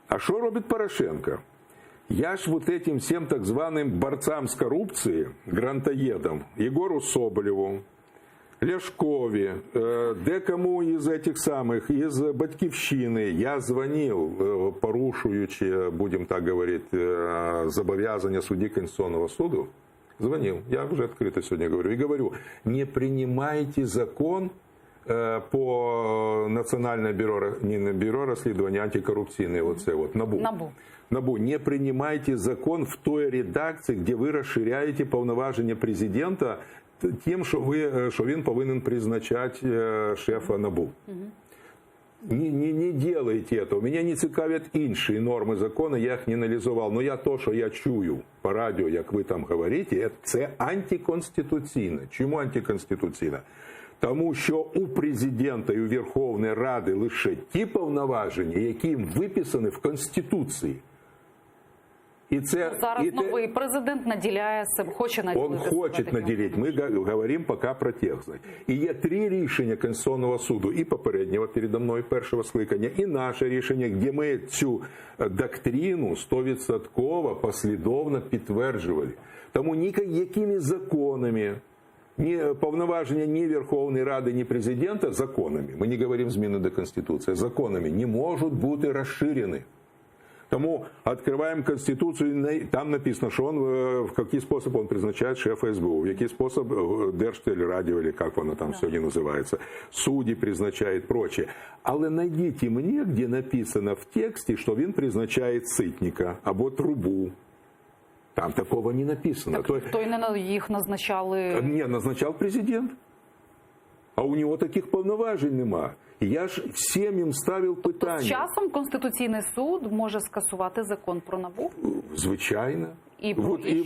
А что робит Порошенко? Я ж вот этим всем так званым борцам с коррупцией, грантоедам, Егору Соболеву, Ляшкові, декому із этих самих, із Батьківщини я дзвонив, порушуючи, будемо так говорити, зобов'язання судді Конституційного суду. Звонил, я уже открыто сегодня говорю. И говорю, не принимайте закон по Национальное бюро, не бюро расследования, антикоррупционное, вот это вот, НАБУ. Не принимайте закон в той редакции, где вы расширяете повноваження президента тем, що він повинен призначати шефа НАБУ. Не делайте этого. Меня не цікавлять інші норми закону, я їх не аналізував. Но то, що я чую по радіо, як ви там говорите, це антиконституційно. Чому антиконституційно? Тому що у президента і у Верховної Ради лише ті повноваження, які виписані в Конституції. І це зараз новий президент наділяє себе, хоче наділити. Он хоче наділити. Ми говоримо поки про текст. І є 3 рішення Конституційного суду, і попереднього передо мною першого скликання, і наше рішення, де ми цю доктрину 100% послідовно підтверджували. Тому ніякими законами, повноваження ні Верховної Ради, ні президента законами, ми не говоримо зміни до Конституції, законами не можуть бути розширені. Тому открываем Конституцию, там написано, что он, в какой способ он призначает шефа СБУ, в какой способ Держтелерадио, или как оно там сьогодні називається, судді призначает, прочее. Але найдите мне, где написано в тексте, что він призначает Ситника або Трубу. Там такого не написано. Так, то не їх назначали... Не, назначал президент. А у нього таких повноважень нема. Я ж всім їм ставив питання. З часом Конституційний суд може скасувати закон про НАБУ? Звичайно. І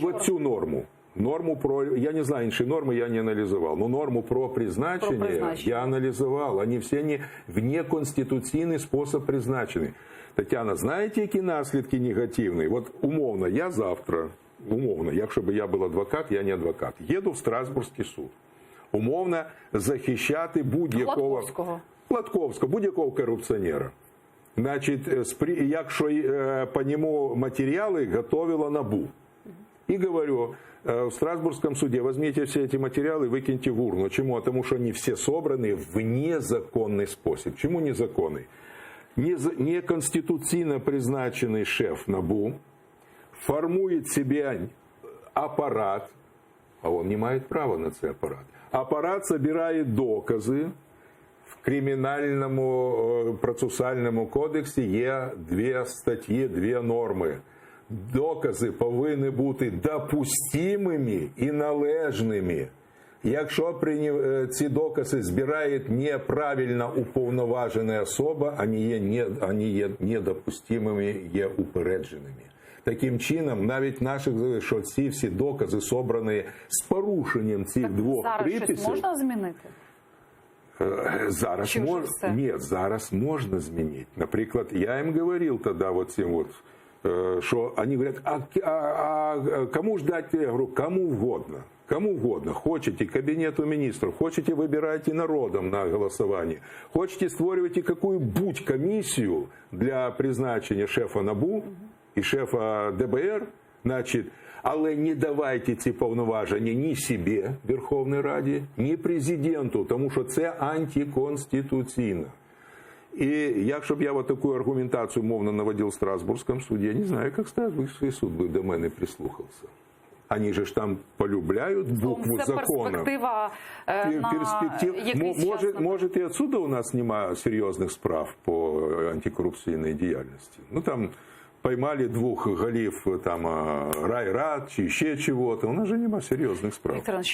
от цю норму. Норму про, я не знаю, інші норми я не аналізував, но норму про призначення я аналізував. Вони всі в неконституційний спосіб призначені. Тетяна, знаєте, які наслідки негативні? От умовно, я завтра, якщо б я був адвокат, я не адвокат, їду в Страсбурзький суд. Умовно захищати будь-якого Гладковського, будь-якого корупціонера. Значить, якщо по ньому матеріали готовила НАБУ. І говорю, в Страсбурзькому суді візьміть всі ці матеріали, викиньте в урну. Чому? Тому що вони всі зібрані в незаконний спосіб. Чому незаконний? Неконституційно призначений шеф НАБУ формує себе апарат, а він не має права на цей апарат. Апарат збирає докази. В Кримінальному процесуальному кодексі є 2 статті, 2 норми. Докази повинні бути допустимими і належними. Якщо ці докази збирає неправильно уповноважена особа, вони є недопустимими, є упередженими. Таким чином, навіть що ці всі докази зібрані з порушенням цих 2 приписів... Зараз щось можна змінити? Зараз можна змінити. Наприклад, я їм говорив тоді, що вони говорять, а кому ж дати? Я говорю, кому угодно. Кому угодно. Хочете Кабінету міністрів, хочете вибирайте народом на голосування, хочете створювати яку-будь комісію для призначення шефа НАБУ і шефа ДБР, значить, але не давайте ці повноваження ні собі, Верховній Раді, ні президенту, тому що це антиконституційно. І якщо б я таку аргументацію мовно наводив в Страсбурзькому суді, я не знаю, як Страсбурзький суд би до мене прислухався. Они же там полюбляют букву закона. Может, и отсюда у нас нема серьезных справ по антикоррупционной деятельности. Ну, там поймали 2 голів там райрад чи ще чего-то. У нас же нема серьезных справ.